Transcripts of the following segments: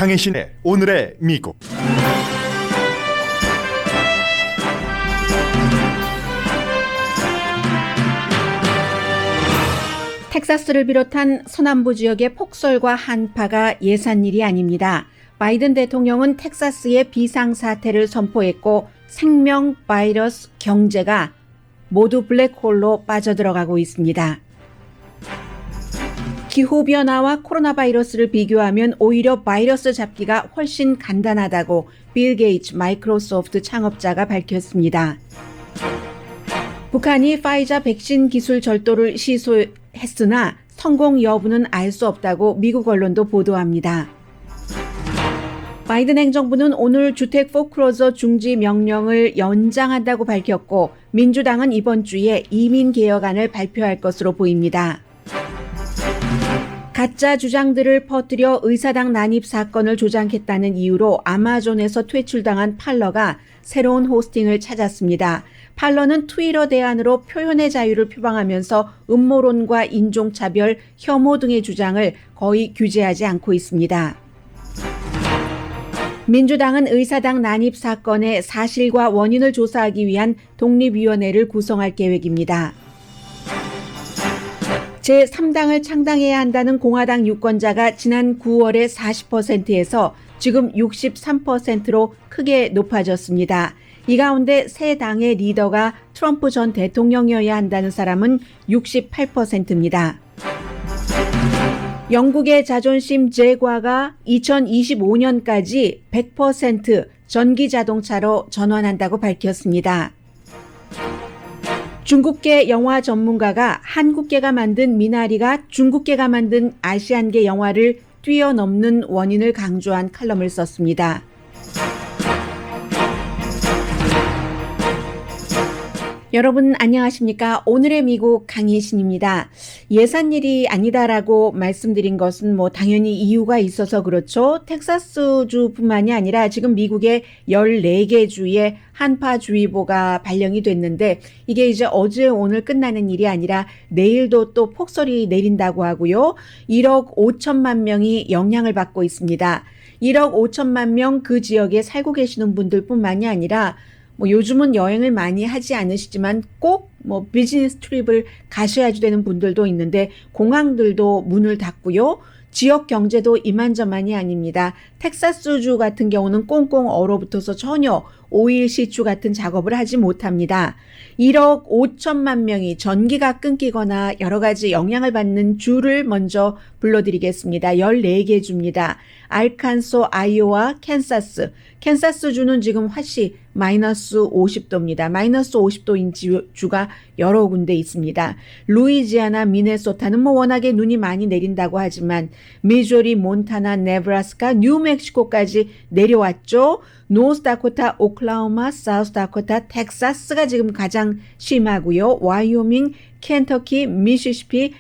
강혜신의 오늘의 미국. 텍사스를 비롯한 서남부 지역의 폭설과 한파가 예산일이 아닙니다. 바이든 대통령은 텍사스의 비상사태를 선포했고 생명, 바이러스, 경제가 모두 블랙홀로 빠져들어가고 있습니다. 기후변화와 코로나 바이러스를 비교하면 오히려 바이러스 잡기가 훨씬 간단하다고 빌 게이츠 마이크로소프트 창업자가 밝혔습니다. 북한이 파이자 백신 기술 절도를 시도했으나 성공 여부는 알 수 없다고 미국 언론도 보도합니다. 바이든 행정부는 오늘 주택 포크로저 중지 명령을 연장한다고 밝혔고 민주당은 이번 주에 이민개혁안을 발표할 것으로 보입니다. 가짜 주장들을 퍼뜨려 의사당 난입 사건을 조장했다는 이유로 아마존에서 퇴출당한 팔러가 새로운 호스팅을 찾았습니다. 팔러는 트위터 대안으로 표현의 자유를 표방하면서 음모론과 인종차별, 혐오 등의 주장을 거의 규제하지 않고 있습니다. 민주당은 의사당 난입 사건의 사실과 원인을 조사하기 위한 독립위원회를 구성할 계획입니다. 제3당을 창당해야 한다는 공화당 유권자가 지난 9월의 40%에서 지금 63%로 크게 높아졌습니다. 이 가운데 새 당의 리더가 트럼프 전 대통령이어야 한다는 사람은 68%입니다. 영국의 자존심 제과가 2025년까지 100% 전기 자동차로 전환한다고 밝혔습니다. 중국계 영화 전문가가 한국계가 만든 미나리가 중국계가 만든 아시안계 영화를 뛰어넘는 원인을 강조한 칼럼을 썼습니다. 여러분 안녕하십니까? 오늘의 미국 강희신입니다. 예산일이 아니다라고 말씀드린 것은 당연히 이유가 있어서 그렇죠. 텍사스주뿐만이 아니라 지금 미국의 14개 주에 한파주의보가 발령이 됐는데 이게 이제 어제 오늘 끝나는 일이 아니라 내일도 또 폭설이 내린다고 하고요. 1억 5천만 명이 영향을 받고 있습니다. 1억 5천만 명 그 지역에 살고 계시는 분들뿐만이 아니라 요즘은 여행을 많이 하지 않으시지만 꼭 비즈니스 트립을 가셔야 되는 분들도 있는데 공항들도 문을 닫고요. 지역 경제도 이만저만이 아닙니다. 텍사스주 같은 경우는 꽁꽁 얼어붙어서 전혀 오일 시추 같은 작업을 하지 못합니다. 1억 5천만 명이 전기가 끊기거나 여러 가지 영향을 받는 주를 먼저 불러드리겠습니다. 14개 주입니다. 알칸소, 아이오와 캔사스. 캔사스주는 지금 화씨 마이너스 50도입니다. 마이너스 50도인 주가 여러 군데 있습니다. 루이지아나, 미네소타는 워낙에 눈이 많이 내린다고 하지만 미조리, 몬타나, 네브라스카, 뉴멕시코까지 내려왔죠. 노스다코타, 오클라호마, 사우스다코타, 텍사스가 지금 가장 심하고요. 와이오밍, 켄터키, 미시시피,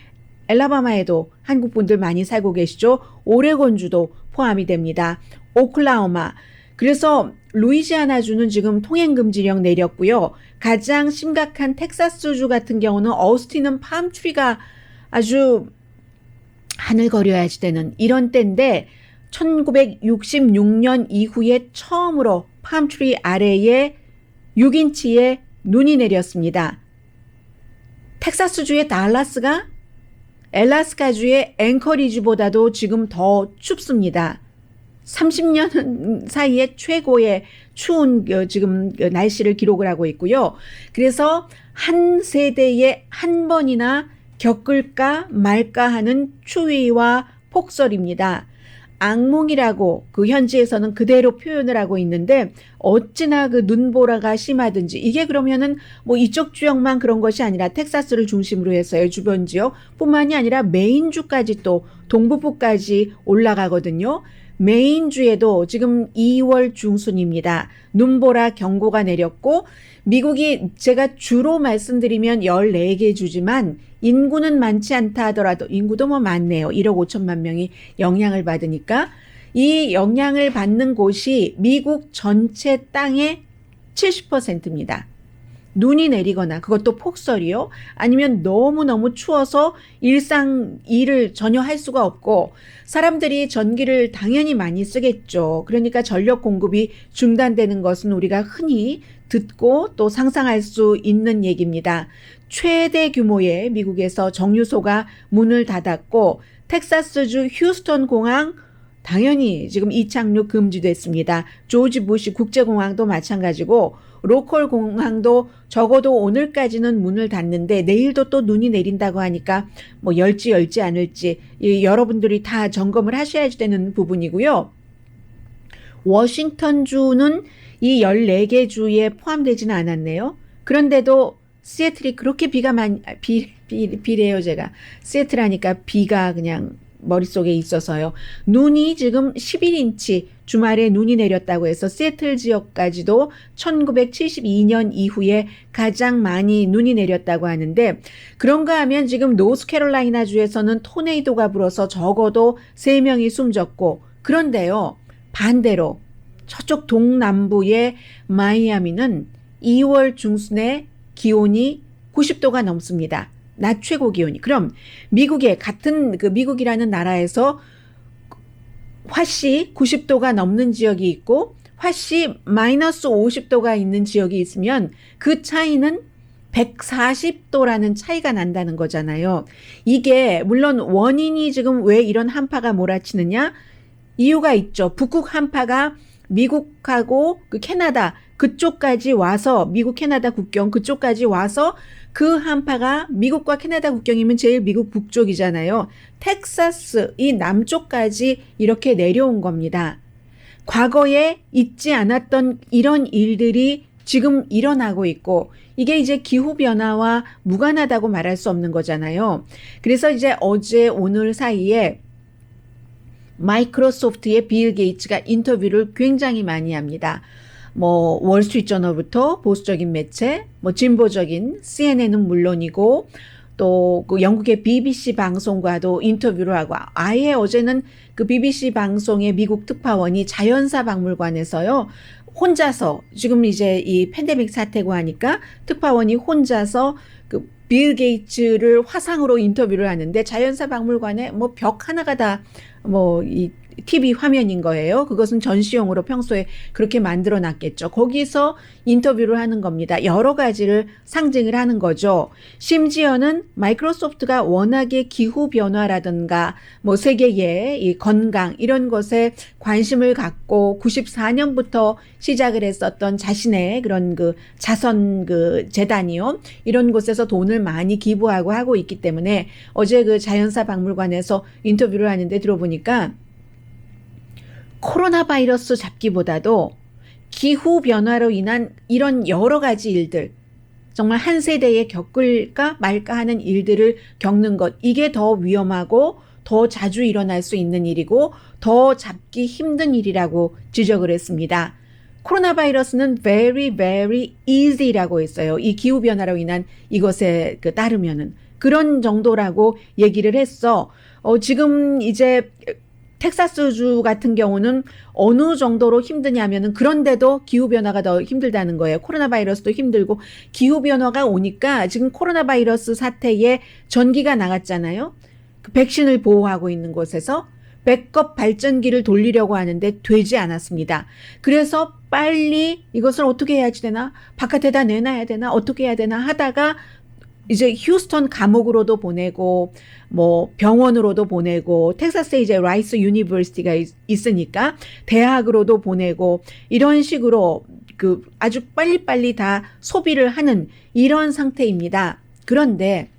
엘라바마에도 한국 분들 많이 살고 계시죠. 오레곤주도 포함이 됩니다. 오클라호마. 그래서 루이지아나주는 지금 통행금지령 내렸고요. 가장 심각한 텍사스주 같은 경우는 어스틴은 팜트리가 아주 하늘거려야지 되는 이런 때인데 1966년 이후에 처음으로 팜트리 아래에 6인치의 눈이 내렸습니다. 텍사스주의 달라스가 엘라스카주의 앵커리지보다도 지금 더 춥습니다. 30년 사이에 최고의 추운 지금 날씨를 기록을 하고 있고요. 그래서 한 세대에 한 번이나 겪을까 말까 하는 추위와 폭설입니다. 악몽이라고 그 현지에서는 그대로 표현을 하고 있는데 어찌나 그 눈보라가 심하든지 이게 그러면은 이쪽 지역만 그런 것이 아니라 텍사스를 중심으로 해서의 주변 지역 뿐만이 아니라 메인주까지 또 동부부까지 올라가거든요. 메인주에도 지금 2월 중순입니다. 눈보라 경고가 내렸고 미국이 제가 주로 말씀드리면 14개 주지만 인구는 많지 않다 하더라도 인구도 많네요. 1억 5천만 명이 영향을 받으니까 이 영향을 받는 곳이 미국 전체 땅의 70%입니다. 눈이 내리거나 그것도 폭설이요. 아니면 너무너무 추워서 일상 일을 전혀 할 수가 없고 사람들이 전기를 당연히 많이 쓰겠죠. 그러니까 전력 공급이 중단되는 것은 우리가 흔히 듣고 또 상상할 수 있는 얘기입니다. 최대 규모의 미국에서 정유소가 문을 닫았고 텍사스주 휴스턴 공항 당연히 지금 이착륙 금지됐습니다. 조지 부시 국제공항도 마찬가지고 로컬 공항도 적어도 오늘까지는 문을 닫는데 내일도 또 눈이 내린다고 하니까 뭐 열지 않을지 여러분들이 다 점검을 하셔야 되는 부분이고요. 워싱턴주는 이 14개 주에 포함되지는 않았네요. 그런데도 시애틀이 그렇게 비가 많이 비래요 제가. 시애틀 하니까 비가 그냥 머릿속에 있어서요. 눈이 지금 11인치 주말에 눈이 내렸다고 해서 시애틀 지역까지도 1972년 이후에 가장 많이 눈이 내렸다고 하는데 그런가 하면 지금 노스캐롤라이나 주에서는 토네이도가 불어서 적어도 3명이 숨졌고 그런데요. 반대로 저쪽 동남부의 마이애미는 2월 중순에 기온이 90도가 넘습니다. 낮 최고 기온이. 그럼 미국의 같은 그 미국이라는 나라에서 화씨 90도가 넘는 지역이 있고 화씨 마이너스 50도가 있는 지역이 있으면 그 차이는 140도라는 차이가 난다는 거잖아요. 이게 물론 원인이 지금 왜 이런 한파가 몰아치느냐? 이유가 있죠. 북극 한파가 미국하고 그 캐나다 그쪽까지 와서 미국 캐나다 국경 그쪽까지 와서 그 한파가 미국과 캐나다 국경이면 제일 미국 북쪽이잖아요. 텍사스 이 남쪽까지 이렇게 내려온 겁니다. 과거에 있지 않았던 이런 일들이 지금 일어나고 있고 이게 이제 기후변화와 무관하다고 말할 수 없는 거잖아요. 그래서 이제 어제 오늘 사이에 마이크로소프트의 빌 게이츠가 인터뷰를 굉장히 많이 합니다. 뭐 월스트리트저널부터 보수적인 매체, 뭐 진보적인 CNN은 물론이고 또 그 영국의 BBC 방송과도 인터뷰를 하고 아예 어제는 그 BBC 방송의 미국 특파원이 자연사 박물관에서요. 혼자서 지금 이제 이 팬데믹 사태고 하니까 특파원이 혼자서 그 빌 게이츠를 화상으로 인터뷰를 하는데 자연사 박물관에 뭐 벽 하나가 다 뭐 이 TV 화면인 거예요. 그것은 전시용으로 평소에 그렇게 만들어 놨겠죠. 거기서 인터뷰를 하는 겁니다. 여러 가지를 상징을 하는 거죠. 심지어는 마이크로소프트가 워낙에 기후변화라든가 뭐 세계의 이 건강 이런 것에 관심을 갖고 94년부터 시작을 했었던 자신의 그런 그 자선 그 재단이요. 이런 곳에서 돈을 많이 기부하고 하고 있기 때문에 어제 그 자연사 박물관에서 인터뷰를 하는데 들어보니까 코로나 바이러스 잡기보다도 기후변화로 인한 이런 여러 가지 일들, 정말 한 세대에 겪을까 말까 하는 일들을 겪는 것, 이게 더 위험하고 더 자주 일어날 수 있는 일이고 더 잡기 힘든 일이라고 지적을 했습니다. 코로나 바이러스는 very, very easy라고 했어요. 이 기후변화로 인한 이것에 따르면은. 그런 정도라고 얘기를 했어. 지금 이제 텍사스주 같은 경우는 어느 정도로 힘드냐면은 그런데도 기후변화가 더 힘들다는 거예요. 코로나 바이러스도 힘들고 기후변화가 오니까 지금 코로나 바이러스 사태에 전기가 나갔잖아요. 그 백신을 보호하고 있는 곳에서 백업 발전기를 돌리려고 하는데 되지 않았습니다. 그래서 빨리 이것을 어떻게 해야지 되나? 바깥에다 내놔야 되나? 어떻게 해야 되나? 하다가 이제 휴스턴 감옥으로도 보내고 뭐 병원으로도 보내고 텍사스에 이제 라이스 유니버시티가 있으니까 대학으로도 보내고 이런 식으로 그 아주 빨리빨리 다 소비를 하는 이런 상태입니다. 그런데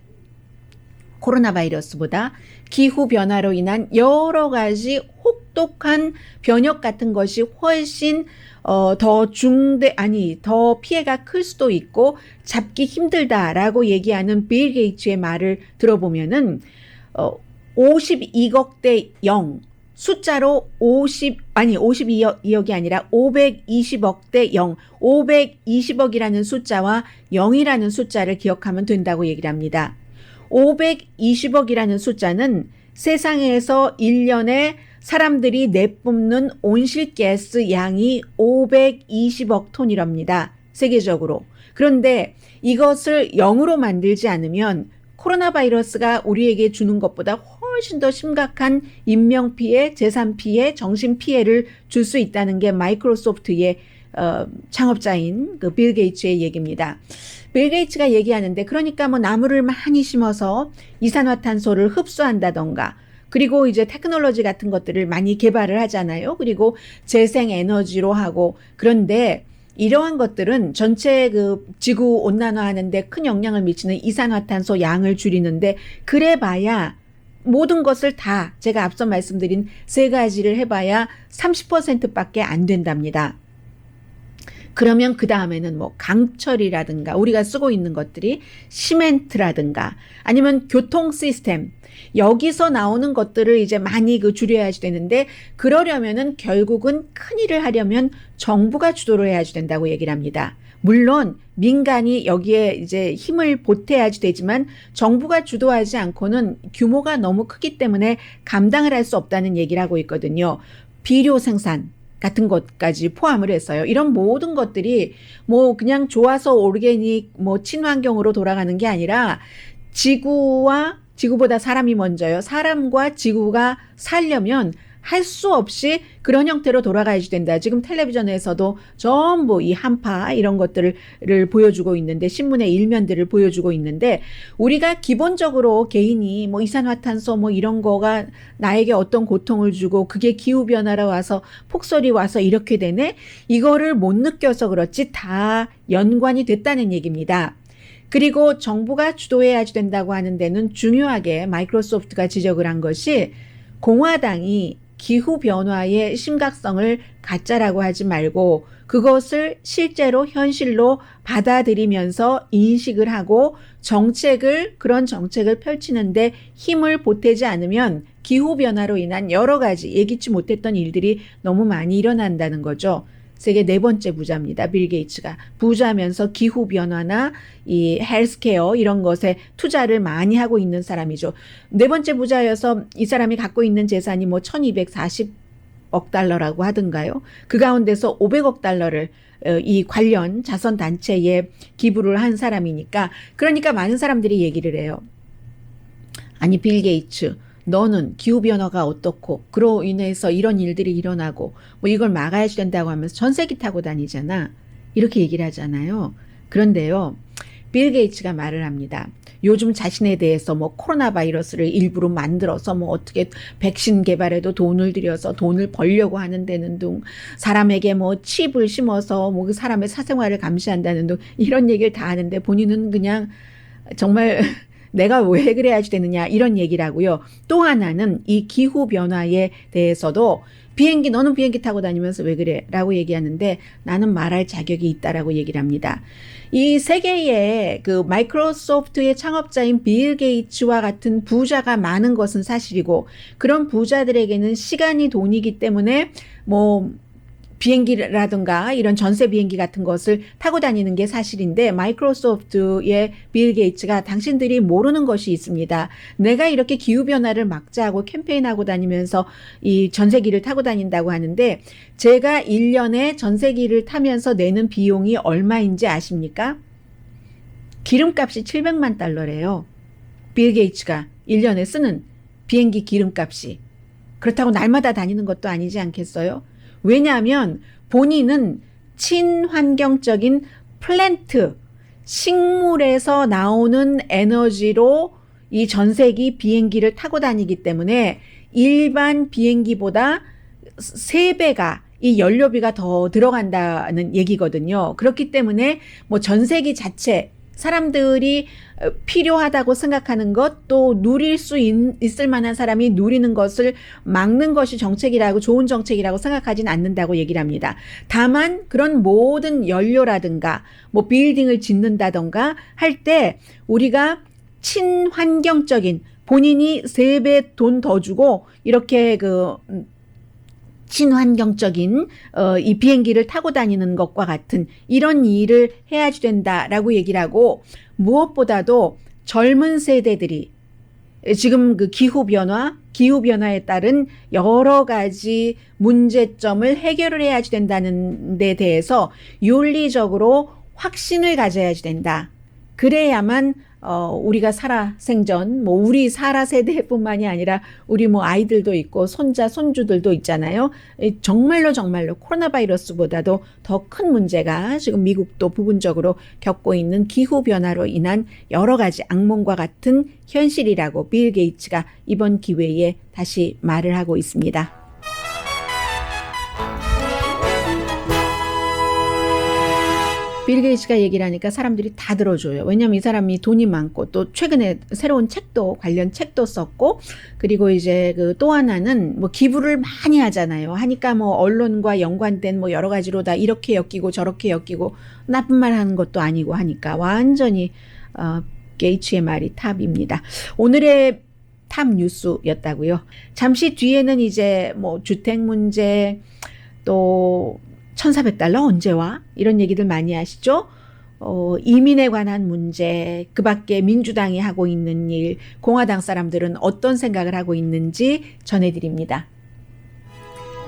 코로나 바이러스보다 기후 변화로 인한 여러 가지 혹독한 변역 같은 것이 훨씬 더 피해가 클 수도 있고 잡기 힘들다라고 얘기하는 빌 게이츠의 말을 들어보면은 52억 대 0 숫자로 52억이 아니라 520억 대 0, 520억이라는 숫자와 0이라는 숫자를 기억하면 된다고 얘기를 합니다. 520억이라는 숫자는 세상에서 1년에 사람들이 내뿜는 온실가스 양이 520억 톤이랍니다. 세계적으로. 그런데 이것을 0으로 만들지 않으면 코로나 바이러스가 우리에게 주는 것보다 훨씬 더 심각한 인명피해, 재산피해, 정신피해를 줄 수 있다는 게 마이크로소프트의 창업자인 그 빌 게이츠의 얘기입니다. 빌 게이츠가 얘기하는데 그러니까 뭐 나무를 많이 심어서 이산화탄소를 흡수한다던가 그리고 이제 테크놀로지 같은 것들을 많이 개발을 하잖아요. 그리고 재생에너지로 하고 그런데 이러한 것들은 전체 그 지구 온난화하는데 큰 영향을 미치는 이산화탄소 양을 줄이는데 그래봐야 모든 것을 다 제가 앞서 말씀드린 세 가지를 해봐야 30%밖에 안 된답니다. 그러면 그 다음에는 뭐 강철이라든가 우리가 쓰고 있는 것들이 시멘트라든가 아니면 교통 시스템 여기서 나오는 것들을 이제 많이 그 줄여야지 되는데 그러려면은 결국은 큰 일을 하려면 정부가 주도를 해야지 된다고 얘기를 합니다. 물론 민간이 여기에 이제 힘을 보태야지 되지만 정부가 주도하지 않고는 규모가 너무 크기 때문에 감당을 할 수 없다는 얘기를 하고 있거든요. 비료 생산 같은 것까지 포함을 했어요. 이런 모든 것들이 뭐 그냥 좋아서 오르게닉 뭐 친환경으로 돌아가는 게 아니라 지구보다 사람이 먼저요. 사람과 지구가 살려면 할 수 없이 그런 형태로 돌아가야지 된다. 지금 텔레비전에서도 전부 이 한파 이런 것들을 보여주고 있는데 신문의 일면들을 보여주고 있는데 우리가 기본적으로 개인이 뭐 이산화탄소 뭐 이런 거가 나에게 어떤 고통을 주고 그게 기후변화로 와서 폭설이 와서 이렇게 되네. 이거를 못 느껴서 그렇지 다 연관이 됐다는 얘기입니다. 그리고 정부가 주도해야지 된다고 하는 데는 중요하게 마이크로소프트가 지적을 한 것이 공화당이 기후변화의 심각성을 가짜라고 하지 말고 그것을 실제로 현실로 받아들이면서 인식을 하고 그런 정책을 펼치는데 힘을 보태지 않으면 기후변화로 인한 여러 가지 예기치 못했던 일들이 너무 많이 일어난다는 거죠. 세계 4번째 부자입니다. 빌 게이츠가. 부자면서 기후변화나 이 헬스케어 이런 것에 투자를 많이 하고 있는 사람이죠. 4번째 부자여서 이 사람이 갖고 있는 재산이 뭐 1240억 달러라고 하던가요. 그 가운데서 500억 달러를 이 관련 자선단체에 기부를 한 사람이니까 그러니까 많은 사람들이 얘기를 해요. 아니 빌 게이츠 너는 기후변화가 어떻고 그로 인해서 이런 일들이 일어나고 뭐 이걸 막아야 된다고 하면서 전세기 타고 다니잖아. 이렇게 얘기를 하잖아요. 그런데요. 빌 게이츠가 말을 합니다. 요즘 자신에 대해서 뭐 코로나 바이러스를 일부러 만들어서 뭐 어떻게 백신 개발에도 돈을 들여서 돈을 벌려고 하는 데는 등 사람에게 뭐 칩을 심어서 뭐 그 사람의 사생활을 감시한다는 등 이런 얘기를 다 하는데 본인은 그냥 정말 내가 왜 그래야지 되느냐 이런 얘기를 하고요. 또 하나는 이 기후변화에 대해서도 너는 비행기 타고 다니면서 왜 그래? 라고 얘기하는데 나는 말할 자격이 있다라고 얘기를 합니다. 이 세계에 그 마이크로소프트의 창업자인 빌 게이츠와 같은 부자가 많은 것은 사실이고 그런 부자들에게는 시간이 돈이기 때문에 뭐 비행기라든가 이런 전세 비행기 같은 것을 타고 다니는 게 사실인데 마이크로소프트의 빌 게이츠가 당신들이 모르는 것이 있습니다. 내가 이렇게 기후변화를 막자고 캠페인하고 다니면서 이 전세기를 타고 다닌다고 하는데 제가 1년에 전세기를 타면서 내는 비용이 얼마인지 아십니까? 기름값이 700만 달러래요. 빌 게이츠가 1년에 쓰는 비행기 기름값이. 그렇다고 날마다 다니는 것도 아니지 않겠어요? 왜냐하면 본인은 친환경적인 플랜트, 식물에서 나오는 에너지로 이 전세기 비행기를 타고 다니기 때문에 일반 비행기보다 3배가 이 연료비가 더 들어간다는 얘기거든요. 그렇기 때문에 뭐 전세기 자체 사람들이 필요하다고 생각하는 것 또 누릴 수 있을 만한 사람이 누리는 것을 막는 것이 정책이라고 좋은 정책이라고 생각하진 않는다고 얘기를 합니다. 다만 그런 모든 연료라든가 뭐 빌딩을 짓는다던가 할 때 우리가 친환경적인 본인이 3배 돈 더 주고 이렇게 친환경적인 이 비행기를 타고 다니는 것과 같은 이런 일을 해야지 된다라고 얘기를 하고 무엇보다도 젊은 세대들이 지금 그 기후변화에 따른 여러 가지 문제점을 해결을 해야지 된다는 데 대해서 윤리적으로 확신을 가져야지 된다. 그래야만 우리가 살아 생전 뭐 우리 살아 세대뿐만이 아니라 우리 뭐 아이들도 있고 손자 손주들도 있잖아요. 정말로 코로나 바이러스보다도 더 큰 문제가 지금 미국도 부분적으로 겪고 있는 기후 변화로 인한 여러 가지 악몽과 같은 현실이라고 빌 게이츠가 이번 기회에 다시 말을 하고 있습니다. 빌 게이츠가 얘기를 하니까 사람들이 다 들어줘요. 왜냐하면 이 사람이 돈이 많고 또 최근에 새로운 책도 관련 책도 썼고 그리고 이제 그 또 하나는 뭐 기부를 많이 하잖아요. 하니까 뭐 언론과 연관된 뭐 여러 가지로 다 이렇게 엮이고 저렇게 엮이고 나쁜 말 하는 것도 아니고 하니까 완전히 게이츠의 말이 탑입니다. 오늘의 탑 뉴스였다고요. 잠시 뒤에는 이제 뭐 주택 문제 또 $1,400 언제 와? 이런 얘기들 많이 하시죠? 이민에 관한 문제, 그 밖에 민주당이 하고 있는 일, 공화당 사람들은 어떤 생각을 하고 있는지 전해드립니다.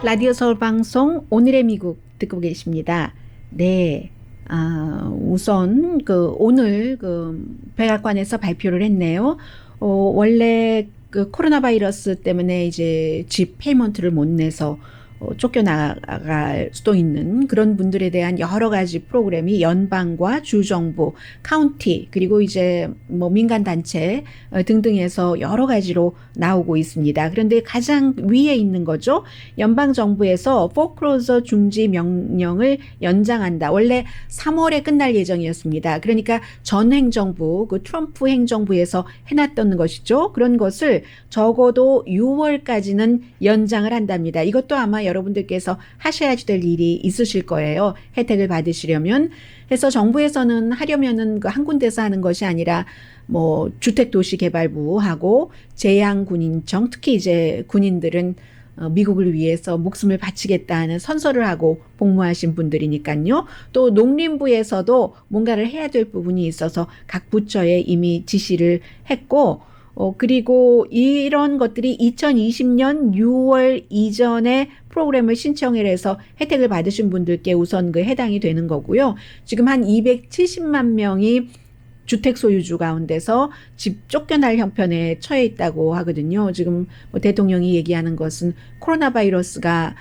라디오 서울 방송 오늘의 미국 듣고 계십니다. 네. 우선 오늘 백악관에서 발표를 했네요. 원래 코로나 바이러스 때문에 이제 집 페이먼트를 못 내서 쫓겨나갈 수도 있는 그런 분들에 대한 여러 가지 프로그램이 연방과 주정부, 카운티 그리고 이제 뭐 민간단체 등등에서 여러 가지로 나오고 있습니다. 그런데 가장 위에 있는 거죠. 연방정부에서 포클로저 중지 명령을 연장한다. 원래 3월에 끝날 예정이었습니다. 그러니까 전 행정부, 트럼프 행정부에서 해놨던 것이죠. 그런 것을 적어도 6월까지는 연장을 한답니다. 이것도 아마 여러분들께서 하셔야 될 일이 있으실 거예요. 혜택을 받으시려면. 해서 정부에서는 하려면은 한 군데서 하는 것이 아니라 뭐 주택도시개발부하고 재향군인청, 특히 이제 군인들은 미국을 위해서 목숨을 바치겠다는 선서를 하고 복무하신 분들이니까요. 또 농림부에서도 뭔가를 해야 될 부분이 있어서 각 부처에 이미 지시를 했고 그리고 이런 것들이 2020년 6월 이전에 프로그램을 신청을 해서 혜택을 받으신 분들께 우선 해당이 되는 거고요. 지금 한 270만 명이 주택 소유주 가운데서 집 쫓겨날 형편에 처해 있다고 하거든요. 지금 뭐 대통령이 얘기하는 것은 코로나 바이러스가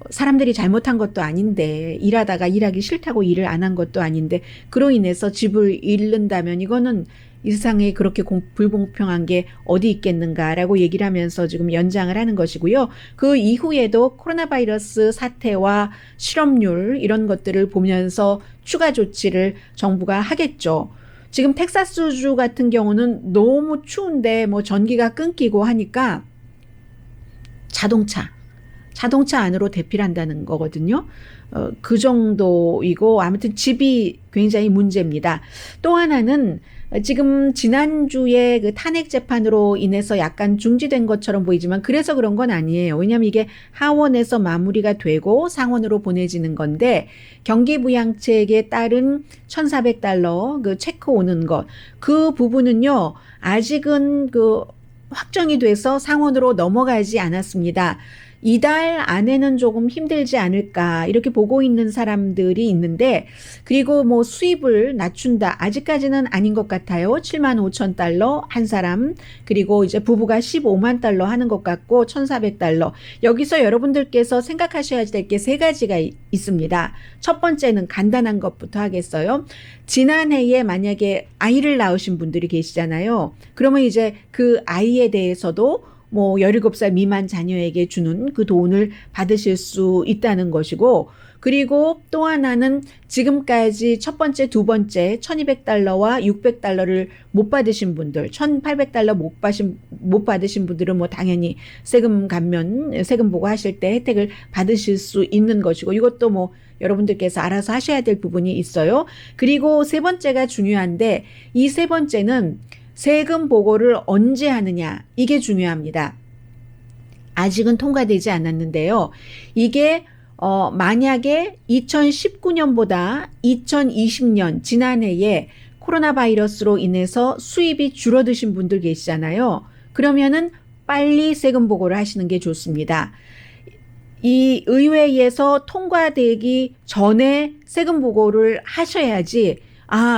사람들이 잘못한 것도 아닌데 일하다가 일하기 싫다고 일을 안 한 것도 아닌데 그로 인해서 집을 잃는다면 이거는 이 세상에 그렇게 불공평한 게 어디 있겠는가라고 얘기를 하면서 지금 연장을 하는 것이고요. 그 이후에도 코로나 바이러스 사태와 실업률 이런 것들을 보면서 추가 조치를 정부가 하겠죠. 지금 텍사스주 같은 경우는 너무 추운데 뭐 전기가 끊기고 하니까 자동차 안으로 대피를 한다는 거거든요. 그 정도이고 아무튼 집이 굉장히 문제입니다. 또 하나는 지금 지난주에 탄핵 재판으로 인해서 약간 중지된 것처럼 보이지만 그래서 그런 건 아니에요. 왜냐하면 이게 하원에서 마무리가 되고 상원으로 보내지는 건데 경기부양책에 따른 $1,400 체크 오는 것 그 부분은요 아직은 확정이 돼서 상원으로 넘어가지 않았습니다. 이달 안에는 조금 힘들지 않을까 이렇게 보고 있는 사람들이 있는데 그리고 뭐 수입을 낮춘다 아직까지는 아닌 것 같아요. $75,000 한 사람 그리고 이제 부부가 $150,000 하는 것 같고 $1,400 여기서 여러분들께서 생각하셔야 될 게 세 가지가 있습니다. 첫 번째는 간단한 것부터 하겠어요. 지난해에 만약에 아이를 낳으신 분들이 계시잖아요. 그러면 이제 그 아이에 대해서도 뭐 17살 미만 자녀에게 주는 그 돈을 받으실 수 있다는 것이고 그리고 또 하나는 지금까지 첫 번째, 두 번째 $1,200와 $600를 못 받으신 분들, $1,800 못 받으신 분들은 뭐 당연히 세금 보고 하실 때 혜택을 받으실 수 있는 것이고 이것도 뭐 여러분들께서 알아서 하셔야 될 부분이 있어요. 그리고 세 번째가 중요한데 이 세 번째는 세금 보고를 언제 하느냐 이게 중요합니다. 아직은 통과되지 않았는데요. 이게 만약에 2019년보다 2020년 지난해에 코로나 바이러스로 인해서 수입이 줄어드신 분들 계시잖아요. 그러면은 빨리 세금 보고를 하시는 게 좋습니다. 이 의회에서 통과되기 전에 세금 보고를 하셔야지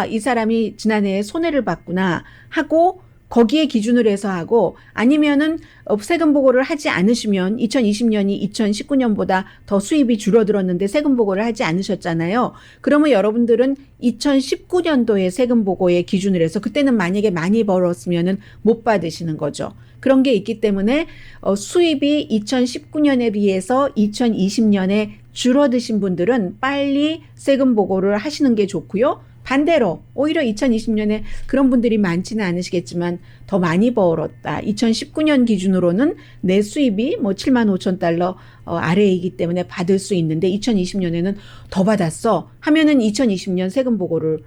이 사람이 지난해에 손해를 봤구나 하고 거기에 기준을 해서 하고 아니면은 세금 보고를 하지 않으시면 2020년이 2019년보다 더 수입이 줄어들었는데 세금 보고를 하지 않으셨잖아요. 그러면 여러분들은 2019년도에 세금 보고에 기준을 해서 그때는 만약에 많이 벌었으면은 못 받으시는 거죠. 그런 게 있기 때문에 수입이 2019년에 비해서 2020년에 줄어드신 분들은 빨리 세금 보고를 하시는 게 좋고요. 반대로 오히려 2020년에 그런 분들이 많지는 않으시겠지만 더 많이 벌었다. 2019년 기준으로는 내 수입이 뭐 7만 5천 달러 아래이기 때문에 받을 수 있는데 2020년에는 더 받았어 하면은 2020년 세금 보고를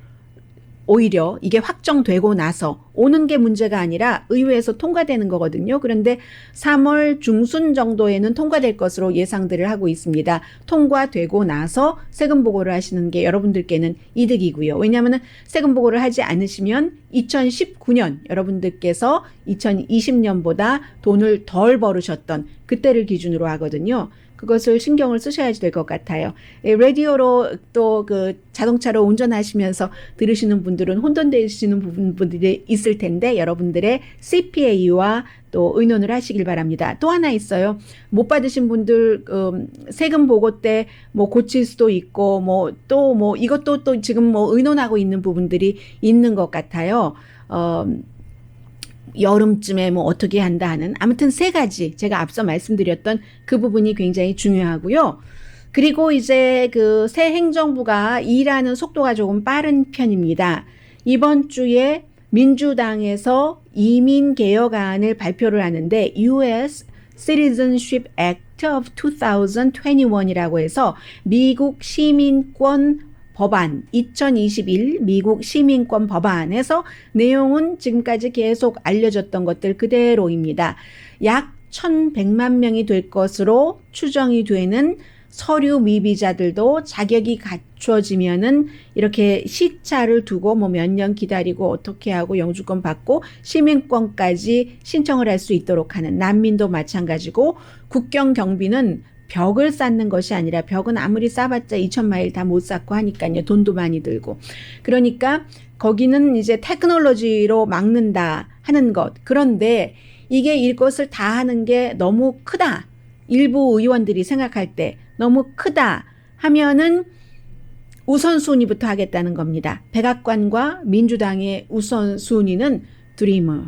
오히려 이게 확정되고 나서 오는 게 문제가 아니라 의회에서 통과되는 거거든요. 그런데 3월 중순 정도에는 통과될 것으로 예상들을 하고 있습니다. 통과되고 나서 세금 보고를 하시는 게 여러분들께는 이득이고요. 왜냐하면 세금 보고를 하지 않으시면 2019년 여러분들께서 2020년보다 돈을 덜 벌으셨던 그때를 기준으로 하거든요. 그것을 신경을 쓰셔야지 될 것 같아요. 라디오로 또 그 자동차로 운전하시면서 들으시는 분들은 혼돈되시는 분들이 있을 텐데 여러분들의 CPA와 또 의논을 하시길 바랍니다. 또 하나 있어요. 못 받으신 분들 세금 보고 때 뭐 고칠 수도 있고 뭐 또 뭐 이것도 또 지금 뭐 의논하고 있는 부분들이 있는 것 같아요. 여름쯤에 뭐 어떻게 한다 하는 아무튼 세 가지 제가 앞서 말씀드렸던 그 부분이 굉장히 중요하고요. 그리고 이제 그 새 행정부가 일하는 속도가 조금 빠른 편입니다. 이번 주에 민주당에서 이민 개혁안을 발표를 하는데 US Citizenship Act of 2021이라고 해서 미국 시민권 법안 2021 미국 시민권 법안에서 내용은 지금까지 계속 알려졌던 것들 그대로입니다. 약 1,100만 명이 될 것으로 추정이 되는 서류 미비자들도 자격이 갖춰지면은 이렇게 시차를 두고 뭐 몇 년 기다리고 어떻게 하고 영주권 받고 시민권까지 신청을 할 수 있도록 하는 난민도 마찬가지고 국경 경비는 벽을 쌓는 것이 아니라 벽은 아무리 쌓아봤자 2,000마일 다 못 쌓고 하니까요. 돈도 많이 들고. 그러니까 거기는 이제 테크놀로지로 막는다 하는 것. 그런데 이게 이것을 다 하는 게 너무 크다. 일부 의원들이 생각할 때 너무 크다 하면은 우선순위부터 하겠다는 겁니다. 백악관과 민주당의 우선순위는 드리머.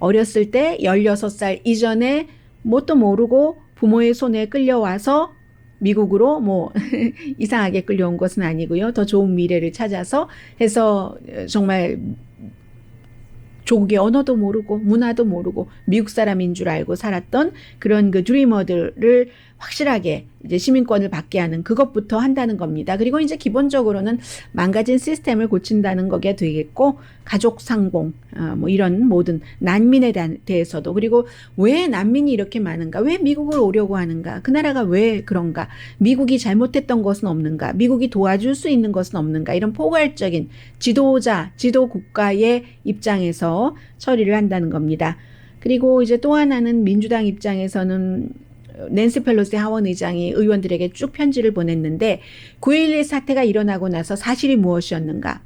어렸을 때 16살 이전에 뭣도 모르고 부모의 손에 끌려와서 미국으로 뭐 이상하게 끌려온 것은 아니고요. 더 좋은 미래를 찾아서 해서 정말 조국의 언어도 모르고 문화도 모르고 미국 사람인 줄 알고 살았던 그런 그 드리머들을 확실하게 이제 시민권을 받게 하는 그것부터 한다는 겁니다. 그리고 이제 기본적으로는 망가진 시스템을 고친다는 거게 되겠고 가족 상봉 뭐 이런 모든 난민에 대해서도 그리고 왜 난민이 이렇게 많은가? 왜 미국을 오려고 하는가? 그 나라가 왜 그런가? 미국이 잘못했던 것은 없는가? 미국이 도와줄 수 있는 것은 없는가? 이런 포괄적인 지도자, 지도 국가의 입장에서 처리를 한다는 겁니다. 그리고 이제 또 하나는 민주당 입장에서는 낸시 펠로시 하원 의장이 의원들에게 쭉 편지를 보냈는데 9.11 사태가 일어나고 나서 사실이 무엇이었는가?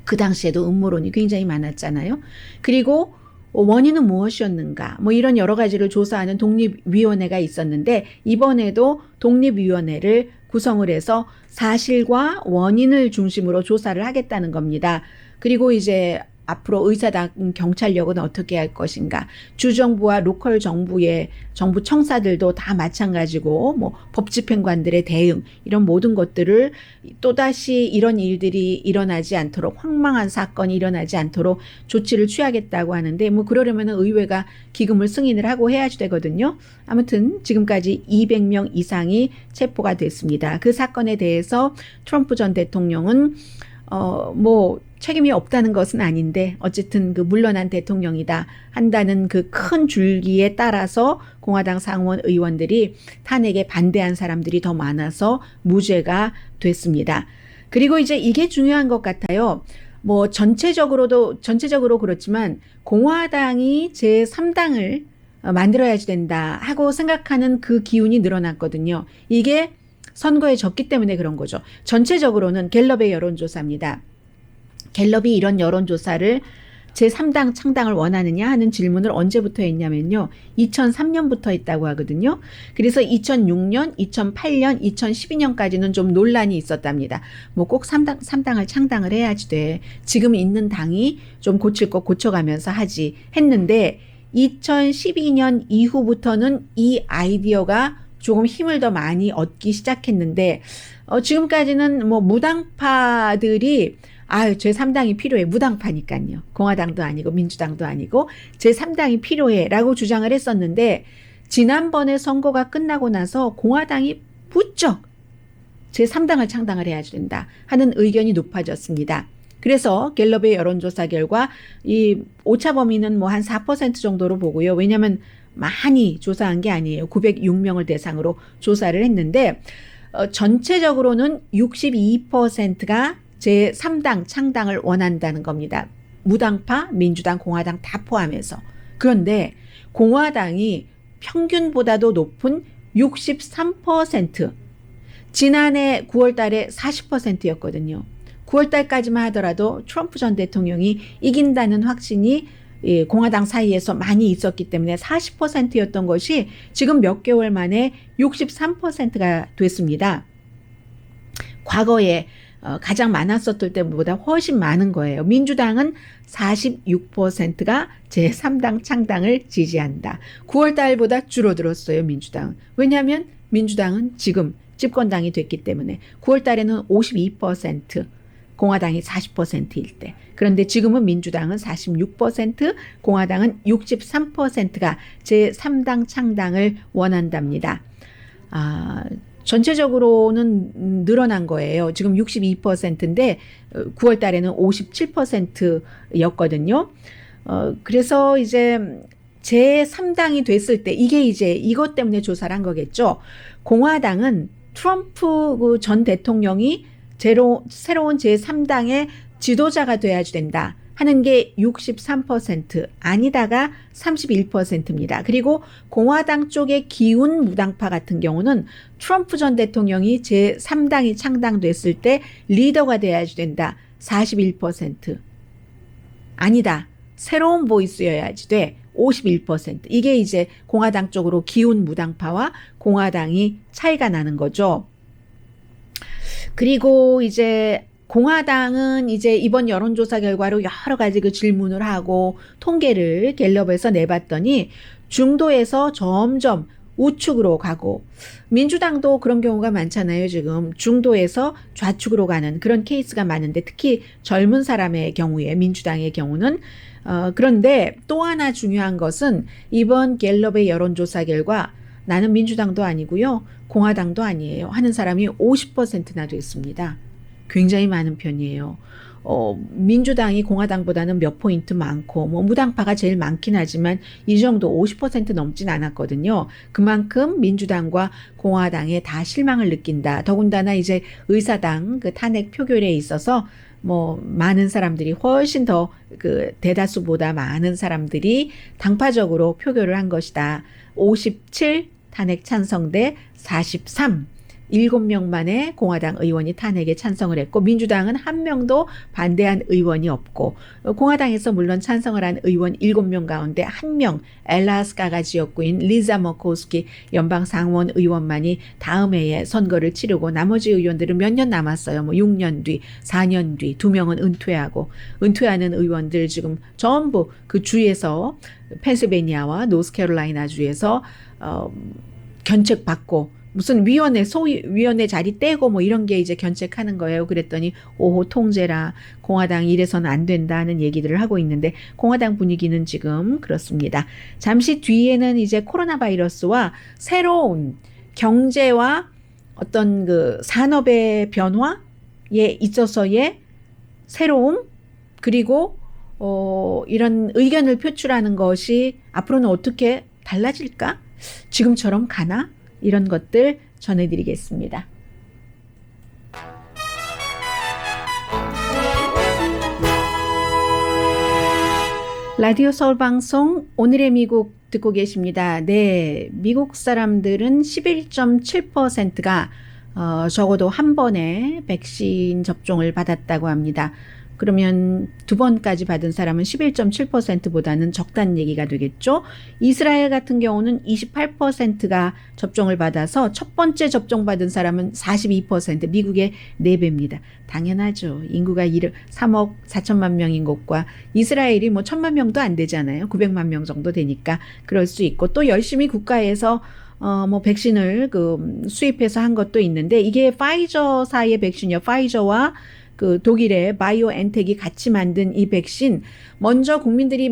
그 당시에도 음모론이 굉장히 많았잖아요. 그리고 원인은 무엇이었는가? 뭐 이런 여러 가지를 조사하는 독립위원회가 있었는데 이번에도 독립위원회를 구성을 해서 사실과 원인을 중심으로 조사를 하겠다는 겁니다. 그리고 이제 앞으로 의사당 경찰력은 어떻게 할 것인가. 주정부와 로컬 정부의 정부 청사들도 다 마찬가지고 뭐 법집행관들의 대응 이런 모든 것들을 또다시 이런 일들이 일어나지 않도록 황망한 사건이 일어나지 않도록 조치를 취하겠다고 하는데 뭐 그러려면 의회가 기금을 승인을 하고 해야지 되거든요. 아무튼 지금까지 200명 이상이 체포가 됐습니다. 그 사건에 대해서 트럼프 전 대통령은 뭐 책임이 없다는 것은 아닌데 어쨌든 그 물러난 대통령이다 한다는 그 큰 줄기에 따라서 공화당 상원 의원들이 탄핵에 반대한 사람들이 더 많아서 무죄가 됐습니다. 그리고 이제 이게 중요한 것 같아요. 뭐 전체적으로 그렇지만 공화당이 제3당을 만들어야지 된다 하고 생각하는 그 기운이 늘어났거든요. 이게 선거에 졌기 때문에 그런 거죠. 전체적으로는 갤럽의 여론조사입니다. 갤럽이 이런 여론조사를 제3당 창당을 원하느냐 하는 질문을 언제부터 했냐면요. 2003년부터 했다고 하거든요. 그래서 2006년, 2008년, 2012년까지는 좀 논란이 있었답니다. 뭐 꼭 3당을 창당을 해야지 돼. 지금 있는 당이 좀 고칠 거 고쳐가면서 하지 했는데 2012년 이후부터는 이 아이디어가 조금 힘을 더 많이 얻기 시작했는데 지금까지는 뭐 무당파들이 제3당이 필요해. 무당파니까요. 공화당도 아니고 민주당도 아니고 제3당이 필요해 라고 주장을 했었는데 지난번에 선거가 끝나고 나서 공화당이 부쩍 제3당을 창당을 해야 된다 하는 의견이 높아졌습니다. 그래서 갤럽의 여론조사 결과 이 오차 범위는 뭐 한 4% 정도로 보고요. 왜냐하면 많이 조사한 게 아니에요. 906명을 대상으로 조사를 했는데 전체적으로는 62%가 제3당 창당을 원한다는 겁니다. 무당파, 민주당, 공화당 다 포함해서. 그런데 공화당이 평균보다도 높은 63%, 지난해 9월 달에 40%였거든요. 9월 달까지만 하더라도 트럼프 전 대통령이 이긴다는 확신이 공화당 사이에서 많이 있었기 때문에 40%였던 것이 지금 몇 개월 만에 63%가 됐습니다. 과거에 가장 많았었을 때보다 훨씬 많은 거예요. 민주당은 46%가 제3당 창당을 지지한다. 9월 달보다 줄어들었어요, 민주당은. 왜냐하면 민주당은 지금 집권당이 됐기 때문에 9월 달에는 52%, 공화당이 40%일 때. 그런데 지금은 민주당은 46%, 공화당은 63%가 제3당 창당을 원한답니다. 전체적으로는 늘어난 거예요. 지금 62%인데 9월 달에는 57%였거든요. 그래서 이제 제3당이 됐을 때 이게 이제 이것 때문에 조사를 한 거겠죠. 공화당은 트럼프 전 대통령이 새로운 제3당의 지도자가 돼야지 된다 하는 게 63%, 아니다가 31%입니다. 그리고 공화당 쪽의 기운 무당파 같은 경우는 트럼프 전 대통령이 제3당이 창당됐을 때 리더가 돼야지 된다. 41%. 아니다. 새로운 보이스여야지 돼. 51%. 이게 이제 공화당 쪽으로 기운 무당파와 공화당이 차이가 나는 거죠. 그리고 이제 공화당은 이제 이번 여론조사 결과로 여러 가지 그 질문을 하고 통계를 갤럽에서 내봤더니 중도에서 점점 우측으로 가고, 민주당도 그런 경우가 많잖아요. 지금 중도에서 좌측으로 가는 그런 케이스가 많은데 특히 젊은 사람의 경우에 민주당의 경우는 그런데 또 하나 중요한 것은 이번 갤럽의 여론조사 결과 나는 민주당도 아니고요. 공화당도 아니에요 하는 사람이 50%나 됐습니다. 굉장히 많은 편이에요. 민주당이 공화당보다는 몇 포인트 많고 뭐 무당파가 제일 많긴 하지만 이 정도 50% 넘진 않았거든요. 그만큼 민주당과 공화당에 다 실망을 느낀다. 더군다나 이제 의사당 그 탄핵 표결에 있어서 뭐 많은 사람들이 훨씬 더 그 대다수보다 많은 사람들이 당파적으로 표결을 한 것이다. 57 탄핵 찬성 대 43. 7명 만에 공화당 의원이 탄핵에 찬성을 했고 민주당은 한 명도 반대한 의원이 없고 공화당에서 물론 찬성을 한 의원 7명 가운데 1명 엘라스카가 지역구인 리자 머코스키 연방상원 의원만이 다음 해에 선거를 치르고 나머지 의원들은 몇 년 남았어요. 뭐 6년 뒤, 4년 뒤 2명은 은퇴하는 의원들 지금 전부 그 주에서 펜실베니아와 노스캐롤라이나 주에서 견책받고 무슨 소위원회 자리 떼고 뭐 이런 게 이제 견책하는 거예요. 그랬더니 오호 통제라, 공화당이 이래서는 안 된다는 얘기들을 하고 있는데 공화당 분위기는 지금 그렇습니다. 잠시 뒤에는 이제 코로나 바이러스와 새로운 경제와 어떤 그 산업의 변화에 있어서의 새로움, 그리고 이런 의견을 표출하는 것이 앞으로는 어떻게 달라질까? 지금처럼 가나? 이런 것들 전해드리겠습니다. 라디오 서울 방송 오늘의 미국 듣고 계십니다. 네, 미국 사람들은 11.7%가 적어도 한 번에 백신 접종을 받았다고 합니다. 그러면 두 번까지 받은 사람은 11.7%보다는 적다는 얘기가 되겠죠. 이스라엘 같은 경우는 28%가 접종을 받아서 첫 번째 접종받은 사람은 42%, 미국의 4배입니다. 당연하죠. 인구가 3억 4천만 명인 곳과 이스라엘이 뭐 1천만 명도 안 되잖아요. 900만 명 정도 되니까 그럴 수 있고, 또 열심히 국가에서 뭐 백신을 수입해서 한 것도 있는데, 이게 파이저사의 백신이요. 파이저와 그 독일의 바이오엔텍이 같이 만든 이 백신, 먼저 국민들이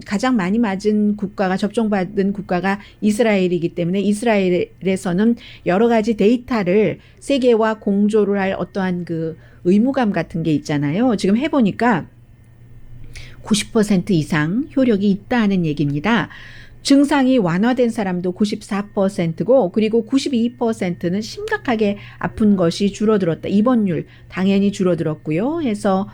가장 많이 맞은 국가가, 접종받은 국가가 이스라엘이기 때문에 이스라엘에서는 여러 가지 데이터를 세계와 공조를 할 어떠한 그 의무감 같은 게 있잖아요. 지금 해보니까 90% 이상 효력이 있다는 얘기입니다. 증상이 완화된 사람도 94%고, 그리고 92%는 심각하게 아픈 것이 줄어들었다. 입원율 당연히 줄어들었고요. 해서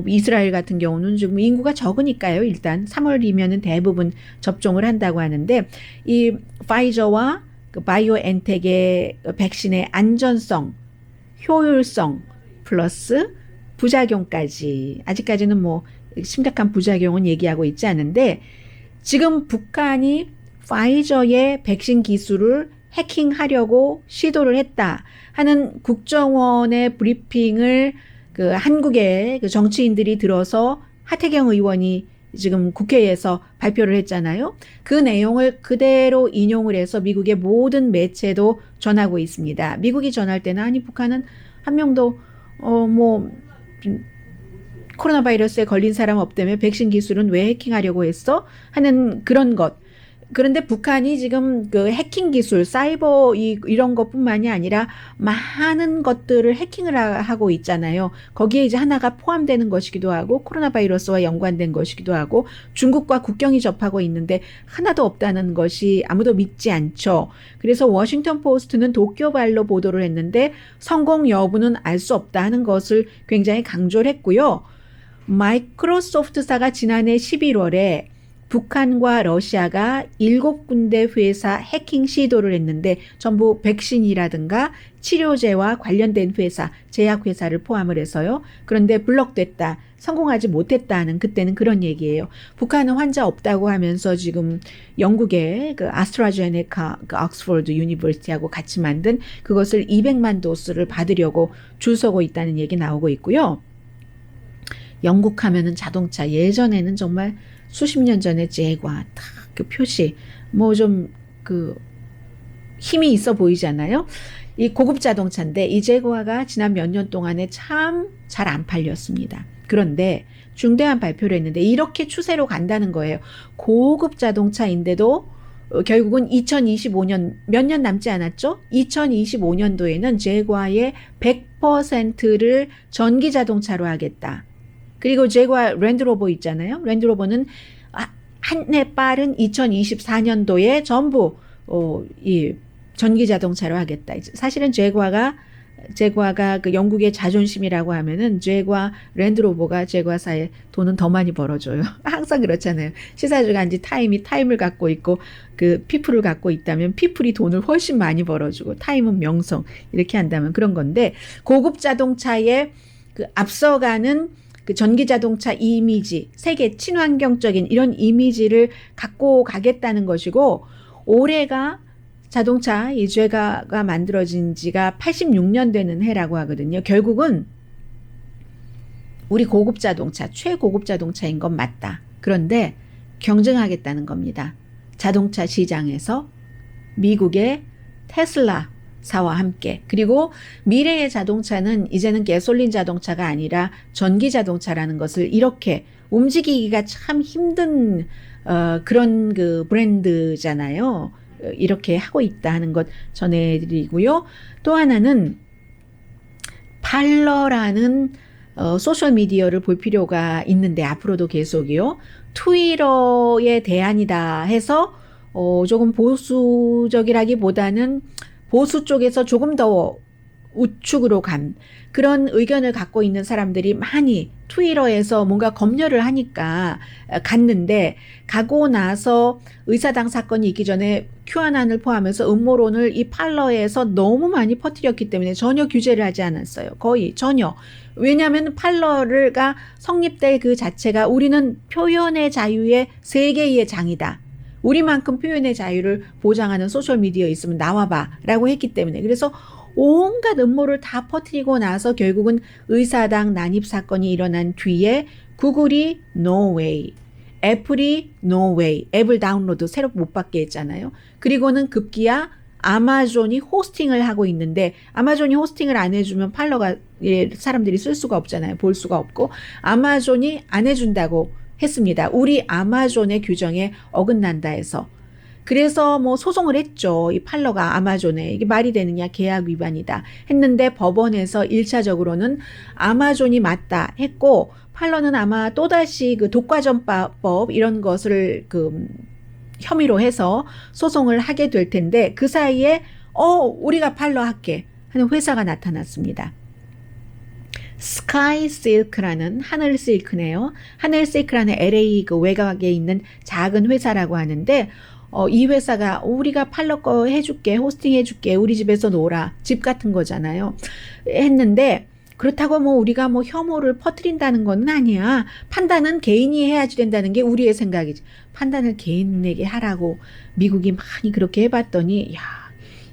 이스라엘 같은 경우는 지금 인구가 적으니까요. 일단 3월이면은 대부분 접종을 한다고 하는데, 이 파이저와 그 바이오엔텍의 백신의 안전성, 효율성 플러스 부작용까지, 아직까지는 뭐 심각한 부작용은 얘기하고 있지 않은데, 지금 북한이 파이저의 백신 기술을 해킹하려고 시도를 했다 하는 국정원의 브리핑을 그 한국의 그 정치인들이 들어서 하태경 의원이 지금 국회에서 발표를 했잖아요. 그 내용을 그대로 인용을 해서 미국의 모든 매체도 전하고 있습니다. 미국이 전할 때는 아니 북한은 한 명도 코로나 바이러스에 걸린 사람 없다며 백신 기술은 왜 해킹하려고 했어? 하는 그런 것. 그런데 북한이 지금 그 해킹 기술, 사이버 이런 것뿐만이 아니라 많은 것들을 해킹을 하고 있잖아요. 거기에 이제 하나가 포함되는 것이기도 하고, 코로나 바이러스와 연관된 것이기도 하고, 중국과 국경이 접하고 있는데 하나도 없다는 것이 아무도 믿지 않죠. 그래서 워싱턴 포스트는 도쿄발로 보도를 했는데 성공 여부는 알 수 없다 하는 것을 굉장히 강조를 했고요. 마이크로소프트사가 지난해 11월에 북한과 러시아가 7군데 회사 해킹 시도를 했는데 전부 백신이라든가 치료제와 관련된 회사, 제약회사를 포함을 해서요. 그런데 블럭됐다, 성공하지 못했다는, 그때는 그런 얘기예요. 북한은 환자 없다고 하면서 지금 영국의 그 아스트라제네카, 그 옥스퍼드 유니버시티하고 같이 만든 그것을 200만 도스를 받으려고 줄 서고 있다는 얘기 나오고 있고요. 영국 하면은 자동차, 예전에는 정말 수십 년 전에 제과 딱 그 표시 뭐 좀 그 힘이 있어 보이잖아요. 이 고급 자동차인데 이 제과가 지난 몇 년 동안에 참 잘 안 팔렸습니다. 그런데 중대한 발표를 했는데 이렇게 추세로 간다는 거예요. 고급 자동차인데도 결국은 2025년, 몇 년 남지 않았죠? 2025년도에는 제과의 100%를 전기 자동차로 하겠다. 그리고 제과 랜드로버 있잖아요. 랜드로버는 한 해 빠른 2024년도에 전부 이 전기 자동차로 하겠다. 사실은 제과가 그 영국의 자존심이라고 하면은 제과 랜드로버가 제과사에 돈은 더 많이 벌어줘요. 항상 그렇잖아요. 시사주간지 타임을 갖고 있고 그 피플을 갖고 있다면 피플이 돈을 훨씬 많이 벌어주고, 타임은 명성, 이렇게 한다면 그런 건데, 고급 자동차에 그 앞서가는 그 전기 자동차 이미지, 세계 친환경적인 이런 이미지를 갖고 가겠다는 것이고, 올해가 자동차 이 제과가 만들어진 지가 86년 되는 해라고 하거든요. 결국은 우리 고급 자동차, 최고급 자동차인 건 맞다. 그런데 경쟁하겠다는 겁니다. 자동차 시장에서 미국의 테슬라사와 함께. 그리고 미래의 자동차는 이제는 가솔린 자동차가 아니라 전기 자동차라는 것을 이렇게 움직이기가 참 힘든 그런 그 브랜드잖아요. 이렇게 하고 있다 하는 것 전해드리고요. 또 하나는 팔러라는 소셜미디어를 볼 필요가 있는데, 앞으로도 계속이요. 트위터의 대안이다 해서 조금 보수적이라기보다는 보수 쪽에서 조금 더 우측으로 간 그런 의견을 갖고 있는 사람들이 많이 트위터에서 뭔가 검열을 하니까 갔는데 가고 나서 의사당 사건이 있기 전에 큐아난을 포함해서 음모론을 이 팔러에서 너무 많이 퍼뜨렸기 때문에 전혀 규제를 하지 않았어요. 거의 전혀. 왜냐하면 팔러가 성립될 그 자체가 우리는 표현의 자유의 세계의 장이다. 우리만큼 표현의 자유를 보장하는 소셜미디어 있으면 나와봐 라고 했기 때문에 그래서 온갖 음모를 다 퍼뜨리고 나서 결국은 의사당 난입 사건이 일어난 뒤에 구글이 no way, 애플이 no way, 앱을 다운로드 새로 못 받게 했잖아요. 그리고는 급기야 아마존이 호스팅을 하고 있는데 아마존이 호스팅을 안 해주면 팔러가 사람들이 쓸 수가 없잖아요. 볼 수가 없고 아마존이 안 해준다고 했습니다. 우리 아마존의 규정에 어긋난다 해서. 그래서 뭐 소송을 했죠. 이 팔러가 아마존에 이게 말이 되느냐 계약 위반이다 했는데 법원에서 1차적으로는 아마존이 맞다 했고 팔러는 아마 또다시 그 독과점법 이런 것을 그 혐의로 해서 소송을 하게 될 텐데 그 사이에 우리가 팔러 할게 하는 회사가 나타났습니다. 스카이 실크라는 하늘 실크네요. 하늘 실크라는 LA 그 외곽에 있는 작은 회사라고 하는데 이 회사가 우리가 팔러 거 해줄게, 호스팅 해줄게, 우리 집에서 놀아, 집 같은 거잖아요. 했는데 그렇다고 뭐 우리가 뭐 혐오를 퍼뜨린다는 건 아니야. 판단은 개인이 해야지 된다는 게 우리의 생각이지. 판단을 개인에게 하라고 미국이 많이 그렇게 해봤더니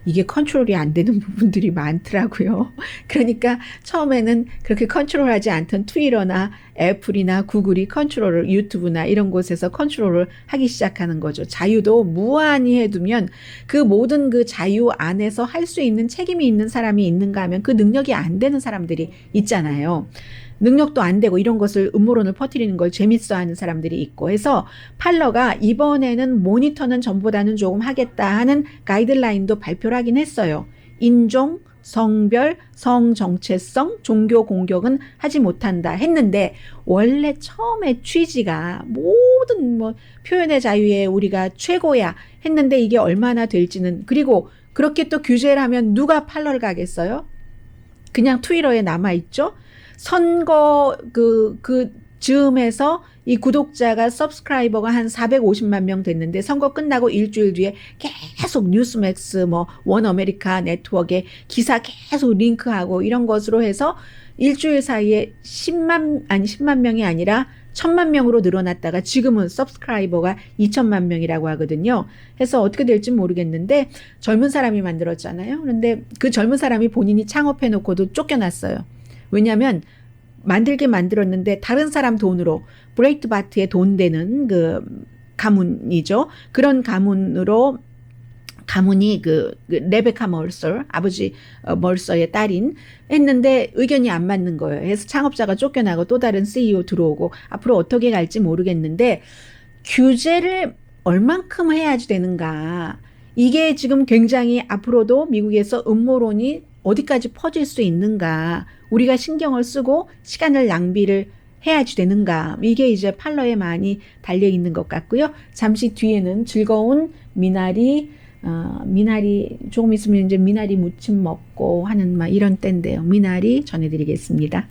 이게 컨트롤이 안 되는 부분들이 많더라고요. 그러니까 처음에는 그렇게 컨트롤하지 않던 트위터나 애플이나 구글이 컨트롤을 유튜브나 이런 곳에서 컨트롤을 하기 시작하는 거죠. 자유도 무한히 해두면 그 모든 그 자유 안에서 할 수 있는 책임이 있는 사람이 있는가 하면 그 능력이 안 되는 사람들이 있잖아요. 능력도 안 되고 이런 것을 음모론을 퍼뜨리는 걸 재밌어하는 사람들이 있고 해서 팔러가 이번에는 모니터는 전보다는 조금 하겠다 하는 가이드라인도 발표를 하긴 했어요. 인종, 성별, 성정체성, 종교 공격은 하지 못한다 했는데 원래 처음에 취지가 모든 뭐 표현의 자유에 우리가 최고야 했는데 이게 얼마나 될지는 그리고 그렇게 또 규제를 하면 누가 팔러를 가겠어요? 그냥 트위터에 남아있죠? 선거 즈음에서 이 구독자가 서브스크라이버가 한 450만 명 됐는데 선거 끝나고 일주일 뒤에 계속 뉴스맥스 뭐 원아메리카 네트워크에 기사 계속 링크하고 이런 것으로 해서 일주일 사이에 10만 명이 아니라 1000만 명으로 늘어났다가 지금은 서브스크라이버가 2000만 명이라고 하거든요. 해서 어떻게 될지 모르겠는데 젊은 사람이 만들었잖아요. 그런데 그 젊은 사람이 본인이 창업해놓고도 쫓겨났어요. 왜냐하면 만들긴 만들었는데 다른 사람 돈으로 브레이트바트에 돈 되는 그 가문이죠. 그런 가문이 그 레베카 멀서 아버지 멀서의 딸인 했는데 의견이 안 맞는 거예요. 그래서 창업자가 쫓겨나고 또 다른 CEO 들어오고 앞으로 어떻게 갈지 모르겠는데 규제를 얼만큼 해야지 되는가. 이게 지금 굉장히 앞으로도 미국에서 음모론이 어디까지 퍼질 수 있는가. 우리가 신경을 쓰고 시간을 낭비를 해야지 되는가. 이게 이제 팔러에 많이 달려있는 것 같고요. 잠시 뒤에는 즐거운 미나리 조금 있으면 이제 미나리 무침 먹고 하는 막 이런 때인데요. 미나리 전해드리겠습니다.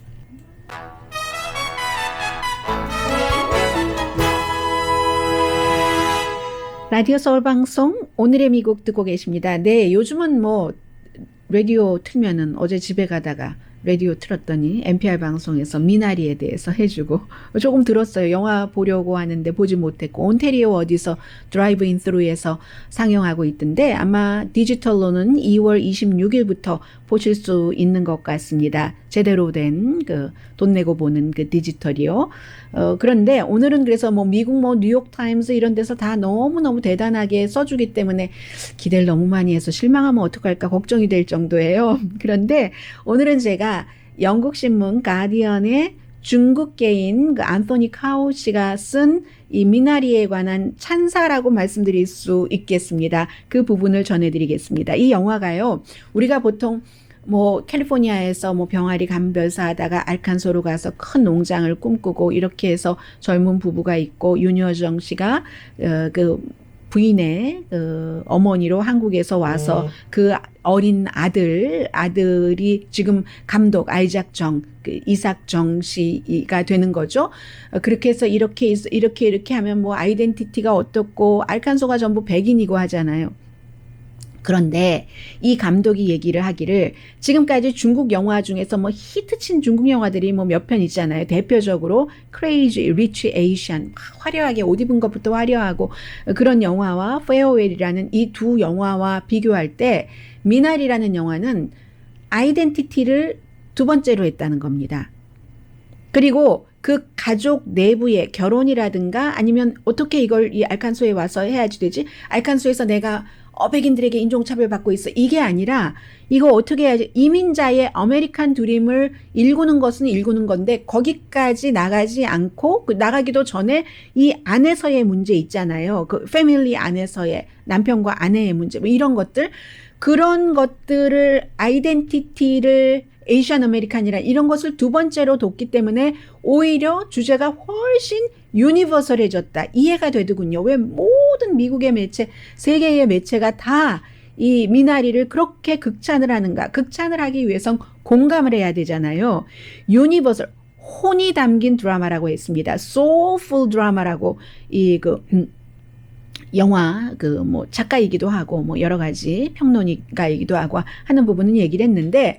라디오 서울 방송 오늘의 미국 듣고 계십니다. 네, 요즘은 뭐 라디오 틀면은 어제 집에 가다가 라디오 틀었더니 NPR 방송에서 미나리에 대해서 해주고 조금 들었어요. 영화 보려고 하는데 보지 못했고 온태리오 어디서 드라이브인 스루에서 상영하고 있던데 아마 디지털로는 2월 26일부터 보실 수 있는 것 같습니다. 제대로 된 그 돈 내고 보는 그 디지털이요. 그런데 오늘은 그래서 뭐 미국 뭐 뉴욕타임스 이런 데서 다 너무너무 대단하게 써주기 때문에 기대를 너무 많이 해서 실망하면 어떡할까 걱정이 될 정도예요. 그런데 오늘은 제가 영국 신문 가디언의 중국계인 그 안토니 카우치가 쓴 이 미나리에 관한 찬사라고 말씀드릴 수 있겠습니다. 그 부분을 전해드리겠습니다. 이 영화가요, 우리가 보통 뭐 캘리포니아에서 뭐 병아리 감별사 하다가 알칸소로 가서 큰 농장을 꿈꾸고 이렇게 해서 젊은 부부가 있고 윤여정 씨가 그 부인의 어머니로 한국에서 와서 그 어린 아들이 지금 감독 아이작 정, 이삭 정 씨가 되는 거죠. 그렇게 해서 이렇게 하면 뭐 아이덴티티가 어떻고 알칸소가 전부 백인이고 하잖아요. 그런데 이 감독이 얘기를 하기를 지금까지 중국 영화 중에서 뭐 히트친 중국 영화들이 뭐 몇 편 있잖아요. 대표적으로 Crazy Rich Asian, 화려하게 옷 입은 것부터 화려하고 그런 영화와 Farewell이라는 이 두 영화와 비교할 때 미나리라는 영화는 아이덴티티를 두 번째로 했다는 겁니다. 그리고 그 가족 내부의 결혼이라든가 아니면 어떻게 이걸 이 알칸소에 와서 해야지 되지? 알칸소에서 내가 백인들에게 인종차별 받고 있어. 이게 아니라 이거 어떻게 해야지? 이민자의 아메리칸 드림을 일구는 것은 일구는 건데 거기까지 나가지 않고 나가기도 전에 이 안에서의 문제 있잖아요. 그 패밀리 안에서의 남편과 아내의 문제 뭐 이런 것들 그런 것들을 아이덴티티를 에이시안 아메리칸이라 이런 것을 두 번째로 뒀기 때문에 오히려 주제가 훨씬 유니버설해졌다. 이해가 되더군요. 왜 모든 미국의 매체, 세계의 매체가 다 이 미나리를 그렇게 극찬을 하는가. 극찬을 하기 위해선 공감을 해야 되잖아요. 유니버설, 혼이 담긴 드라마라고 했습니다. soulful 드라마라고 영화 뭐 작가이기도 하고 뭐 여러 가지 평론가이기도 하고 하는 부분은 얘기를 했는데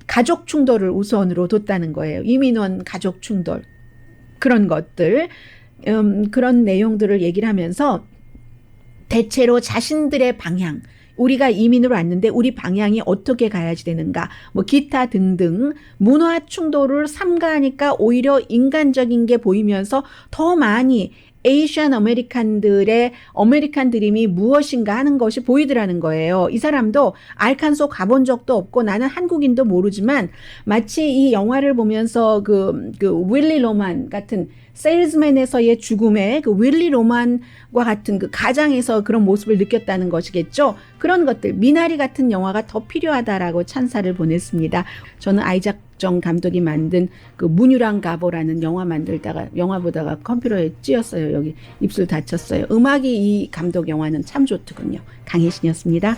가족 충돌을 우선으로 뒀다는 거예요. 이민원 가족 충돌 그런 것들 그런 내용들을 얘기를 하면서 대체로 자신들의 방향 우리가 이민으로 왔는데 우리 방향이 어떻게 가야지 되는가 뭐 기타 등등 문화 충돌을 삼가하니까 오히려 인간적인 게 보이면서 더 많이 에이시안 아메리칸들의 아메리칸 드림이 무엇인가 하는 것이 보이더라는 거예요. 이 사람도 알칸소 가본 적도 없고 나는 한국인도 모르지만 마치 이 영화를 보면서 그 윌리 로만 같은 세일즈맨에서의 죽음의 그 윌리 로만과 같은 그 가장에서 그런 모습을 느꼈다는 것이겠죠. 그런 것들 미나리 같은 영화가 더 필요하다라고 찬사를 보냈습니다. 저는 아이작 정 감독이 만든 그 문유랑 가보라는 영화 보다가 컴퓨터에 찧었어요. 여기 입술 다쳤어요. 음악이 이 감독 영화는 참 좋더군요. 강혜신이었습니다.